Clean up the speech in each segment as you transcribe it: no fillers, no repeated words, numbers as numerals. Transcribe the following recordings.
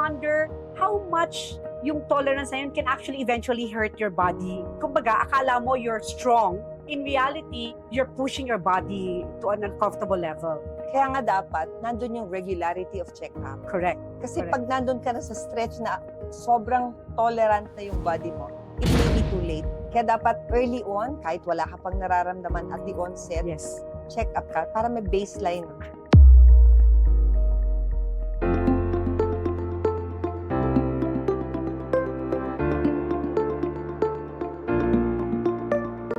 wonder how much yung tolerance na yun can actually eventually hurt your body. Kumbaga, akala mo you're strong. In reality, you're pushing your body to an uncomfortable level. Kaya nga dapat, nandun yung regularity of check-up. Correct. Kasi Correct. pag nandun ka na sa stretch na sobrang tolerant na yung body mo, it may be too late. Kaya dapat early on, kahit wala ka pang nararamdaman at the onset, Yes. check up ka para may baseline.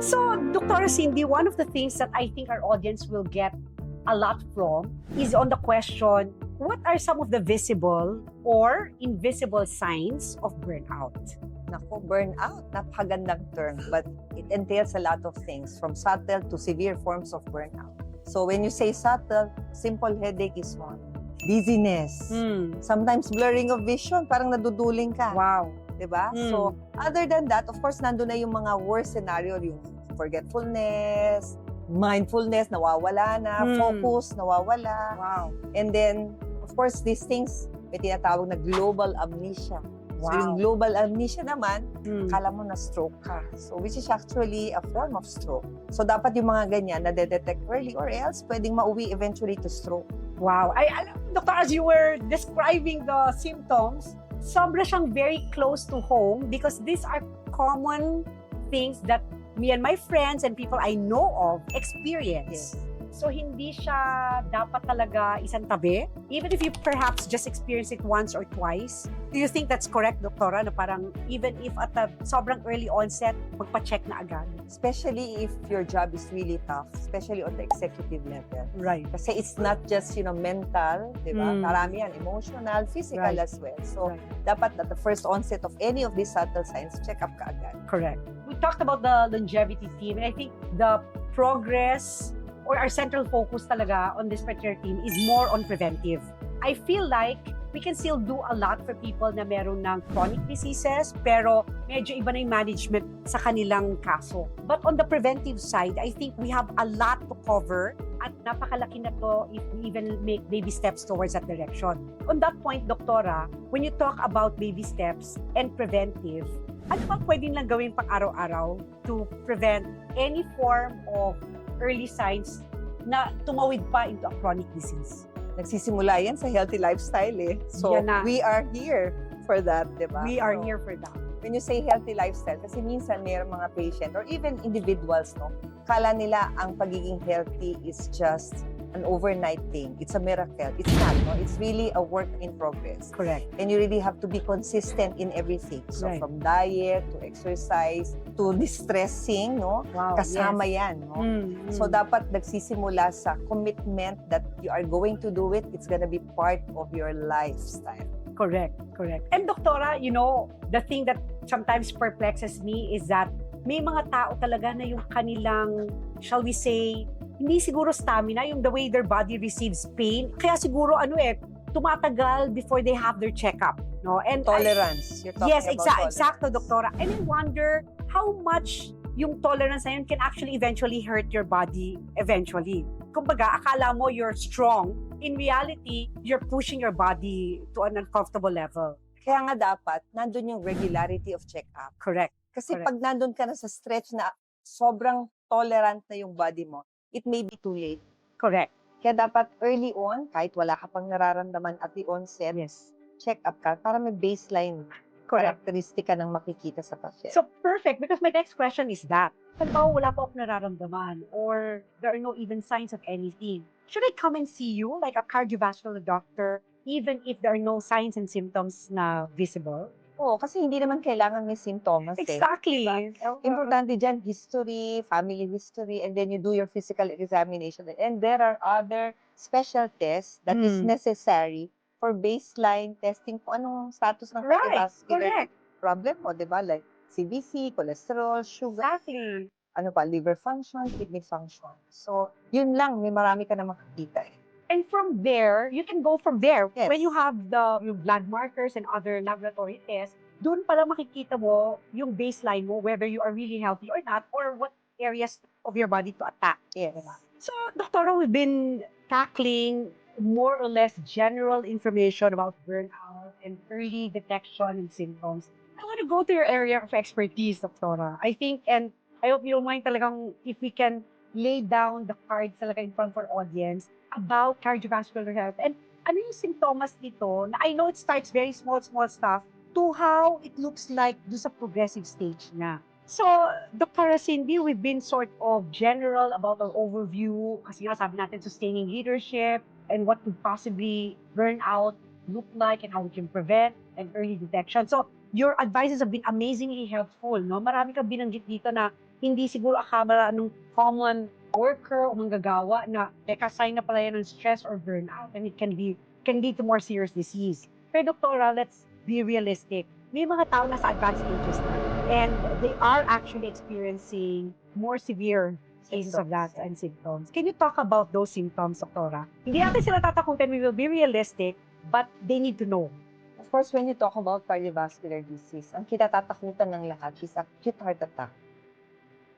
So, Dr. Cindy, one of the things that I think our audience will get a lot from is on the question, what are some of the visible or invisible signs of burnout? Naku, burnout, napakagandang term, but it entails a lot of things, from subtle to severe forms of burnout. So when you say subtle, simple headache is one. Dizziness. Sometimes blurring of vision, parang naduduling ka. Wow. Diba? So, other than that, of course, nandun na yung mga worst scenario, yung forgetfulness, mindfulness, nawawala na, focus, nawawala. Wow. And then, of course, these things, may tinatawag na global amnesia. So, Wow. yung global amnesia naman, akala mo na stroke ka. So, which is actually a form of stroke. So, dapat yung mga ganyan na detect early or else pwedeng mauwi eventually to stroke. Wow. Doctor, as you were describing the symptoms, sobra siyang very close to home because these are common things that me and my friends and people I know of experience. Yes. So, hindi siya dapat talaga isang tabi. Even if you perhaps just experience it once or twice. Do you think that's correct, Doktora? Na parang even if at a sobrang early onset, magpa-check na agad? Especially if your job is really tough, especially on the executive level. Right. Kasi it's not just, mental, di ba? Marami yan, emotional, physical Right. as well. So, Right. dapat at the first onset of any of these subtle signs, check up ka agad. Correct. We talked about the longevity team, and I think the progress or our central focus talaga on this particular team is more on preventive. I feel like we can still do a lot for people na meron ng chronic diseases, pero medyo iba na yung management sa kanilang kaso. But on the preventive side, I think we have a lot to cover at napakalaki na to if we even make baby steps towards that direction. On that point, Doktora, when you talk about baby steps and preventive, ano bang pwedeng lang gawin pang araw-araw to prevent any form of early signs na tumawid pa into a chronic disease? Nagsisimula yan sa healthy lifestyle eh. So, Yan na. we are here for that, di ba? We are So, here for that. when you say healthy lifestyle, kasi minsan mayroong mga patient or even individuals, kala nila ang pagiging healthy is just an overnight thing. It's a miracle. It's not, It's really a work in progress. Correct. And you really have to be consistent in everything. So, Right. from diet to exercise to distressing, Wow. kasama yes. yan, So, dapat nagsisimula sa commitment that you are going to do it. It's gonna be part of your lifestyle. Correct. Correct. And Doktora, the thing that sometimes perplexes me is that may mga tao talaga na yung kanilang, shall we say, hindi siguro stamina, yung the way their body receives pain. Kaya siguro, tumatagal before they have their checkup. No? And Tolerance. You're talking yes, about tolerance. exacto, Doktora. And I wonder how much yung tolerance na yun can actually eventually hurt your body eventually. Kumbaga, akala mo you're strong. In reality, you're pushing your body to an uncomfortable level. Kaya nga dapat, nandun yung regularity of check-up. Correct. Kasi Correct. pag nandun ka na sa stretch na sobrang tolerant na yung body mo, it may be too late. Correct. Kaya dapat early on, kahit wala ka pang nararamdaman at the onset, Yes. check up ka para may baseline characteristic ka ng makikita sa patient. So, perfect. Because my next question is that, halimbawa wala pa akong nararamdaman or there are no even signs of anything. Should I come and see you like a cardiovascular doctor even if there are no signs and symptoms na visible? Oo, kasi hindi naman kailangan may symptoms. Exactly. Importante dyan, history, family history, and then you do your physical examination. And there are other special tests that is necessary for baseline testing kung anong status ng Right. cardiovascular Correct. problem mo, di ba? Like CBC, cholesterol, sugar, Exactly. liver function, kidney function. So, yun lang, may marami ka na makikita eh. And from there, you can go from there. Yes. When you have yung blood markers and other laboratory tests, doon pala makikita mo yung baseline mo, whether you are really healthy or not, or what areas of your body to attack. Yes. So, Doctora, we've been tackling more or less general information about burnout, and early detection and symptoms. I want to go to your area of expertise, Doktora. I think, and I hope you don't mind talagang if we can lay down the cards talaga in front for audience about cardiovascular health. And ano yung symptoms nito na I know it starts very small stuff to how it looks like do sa progressive stage na. So, Dr. Cindy, we've been sort of general about our overview kasi nga sabi natin sustaining leadership and what could possibly burnout look like and how we can prevent and early detection. So, your advices have been amazingly helpful, no? Marami kang binanggit dito na hindi siguro akala ng common worker o manggagawa na teka sign na pala yan ng stress or burnout and it can lead to more serious disease. Pero Doktora, let's be realistic. May mga tao na sa advanced stages na and they are actually experiencing more severe cases of that and symptoms. Can you talk about those symptoms, Doktora? Hindi natin sila tatakutin, we will be realistic, but they need to know. Of course, when you talk about cardiovascular disease, ang kinatatakutan ng lahat is acute heart attack.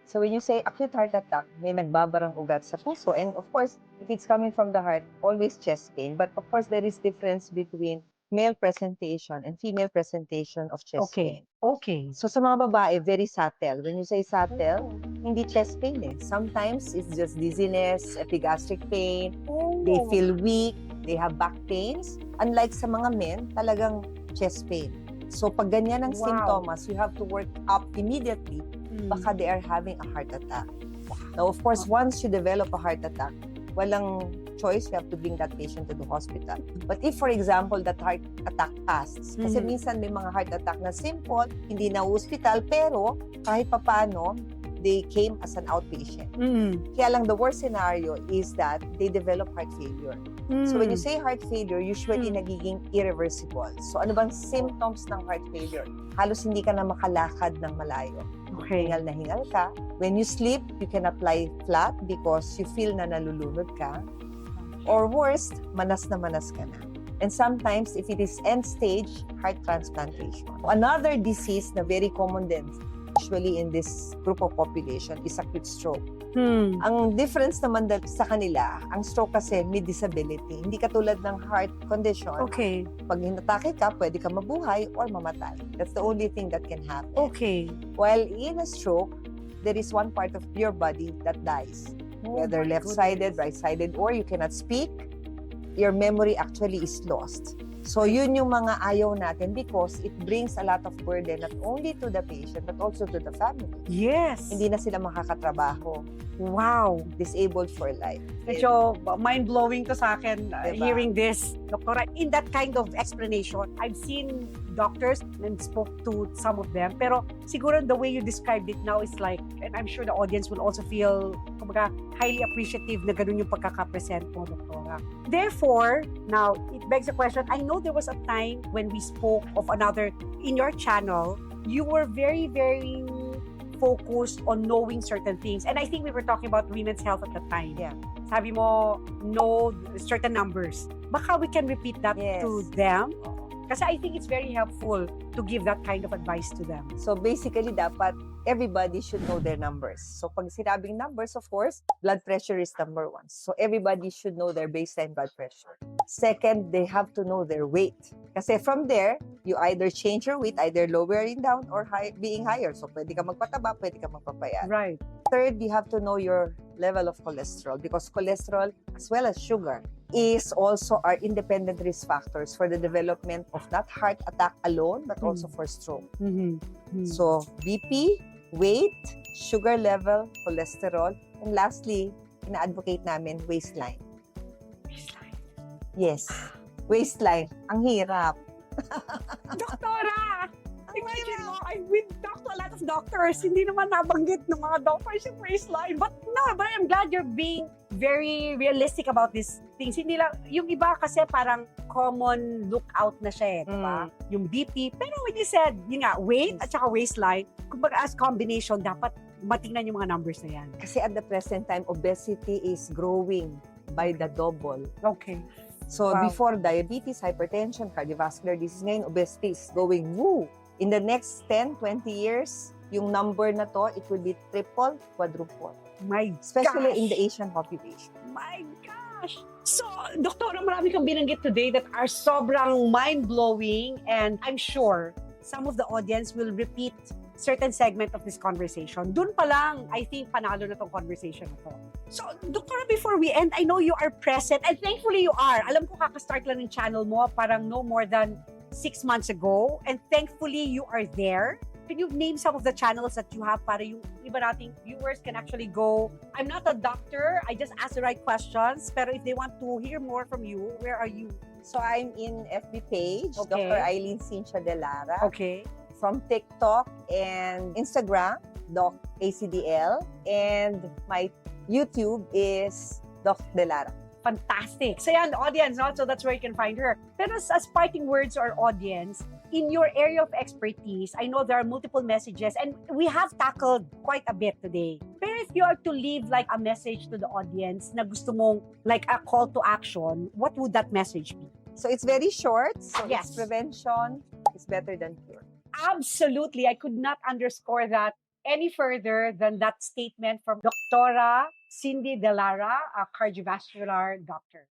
So when you say acute heart attack, may nagbabarang ugat sa puso. And of course, if it's coming from the heart, always chest pain. But of course, there is difference between male presentation and female presentation of chest pain. Okay. So sa mga babae, very subtle. When you say subtle, hindi chest pain eh. Sometimes it's just dizziness, epigastric pain, they feel weak, they have back pains. Unlike sa mga men, talagang chest pain. So pag ganyan ang symptoms, you have to work up immediately. Baka they are having a heart attack. Now of course, once you develop a heart attack, walang choice, you have to bring that patient to the hospital. But if, for example, that heart attack passes, kasi minsan may mga heart attack na simple, hindi na hospital, pero kahit papano, they came as an outpatient. Kaya lang, the worst scenario is that they develop heart failure. So when you say heart failure, usually nagiging irreversible. So ano bang symptoms ng heart failure? Halos hindi ka na makalakad ng malayo. Okay. Hingal na hingal ka. When you sleep, you cannot lie flat because you feel na nalulunod ka. Or worst, manas na manas ka na. And sometimes, if it is end stage, heart transplantation. Another disease na very common din, usually in this group of population, is acute stroke. Ang difference naman sa kanila, ang stroke kasi may disability. Hindi katulad ng heart condition. Okay. Pag hinatake ka, pwede ka mabuhay or mamatay. That's the only thing that can happen. Okay. While in a stroke, there is one part of your body that dies. Whether left-sided, right-sided, or you cannot speak, your memory actually is lost. So yun yung mga ayaw natin because it brings a lot of burden not only to the patient but also to the family. Yes. Hindi na sila makakatrabaho. Wow. Disabled for life. Medyo mind-blowing to sa akin Diba? hearing this, Doktora. In that kind of explanation, I've seen doctors and spoke to some of them. Pero siguro the way you described it now is like, and I'm sure the audience will also feel kumbaga, highly appreciative na ganun yung pagkakapresent mo, Doktora. Therefore, now, it begs the question, I know there was a time when we spoke of another, in your channel, you were very, very focused on knowing certain things. And I think we were talking about women's health at the time. Yeah. Sabi mo, know certain numbers. Baka we can repeat that to them. Kasi I think it's very helpful to give that kind of advice to them. So basically, dapat everybody should know their numbers. So pag sinabing numbers, of course, blood pressure is number one. So everybody should know their baseline blood pressure. Second, they have to know their weight. Kasi from there, you either change your weight, either lowering down or being higher. So pwede ka magpataba, pwede ka magpapayat. Right. Third, you have to know your level of cholesterol because cholesterol, as well as sugar, is also our independent risk factors for the development of not heart attack alone, but also for stroke. So, BP, weight, sugar level, cholesterol, and lastly, ina-advocate namin, waistline. Yes, waistline. Ang hirap. Doktora! Imagine mo, we've talked to a lot of doctors. Hindi naman nabanggit ng mga doctors yung waistline. But I'm glad you're being very realistic about these things. Hindi lang, yung iba kasi parang common lookout na siya diba? Yung BP. Pero when you said, yun nga, weight at saka waistline, kumbaga as combination, dapat matingnan yung mga numbers na yan. Kasi at the present time, obesity is growing by the double. Okay. So before diabetes, hypertension, cardiovascular disease, ngayon obesity is going woo. In the next 10, 20 years, yung number na to, it will be triple, quadruple. My Especially gosh. in the Asian population. My gosh! So, Doktora, marami kang binanggit today that are sobrang mind-blowing, and I'm sure some of the audience will repeat certain segment of this conversation. Doon pa lang, I think, panalo na tong conversation na to. So, Doktora, before we end, I know you are present, and thankfully you are. Alam ko kakastart lang ng channel mo, parang no more than 6 months ago, and thankfully you are there. Can you name some of the channels that you have para yung iba nating viewers can actually go? I'm not a doctor, I just ask the right questions, pero if they want to hear more from you, where are you? So I'm in FB page, Okay. Dr. Eileen Cynthia De Lara. Okay. From TikTok and Instagram, Doc ACDL. And my YouTube is Doc De Lara. Fantastic. So yan, audience, no? So that's where you can find her. Pero as parting words to our audience, in your area of expertise, I know there are multiple messages and we have tackled quite a bit today. Pero if you are to leave like a message to the audience na gusto mong like a call to action, what would that message be? So it's very short. So Yes. it's prevention is better than cure. Absolutely. I could not underscore that any further than that statement from Doctora Cindy De Lara, a cardiovascular doctor.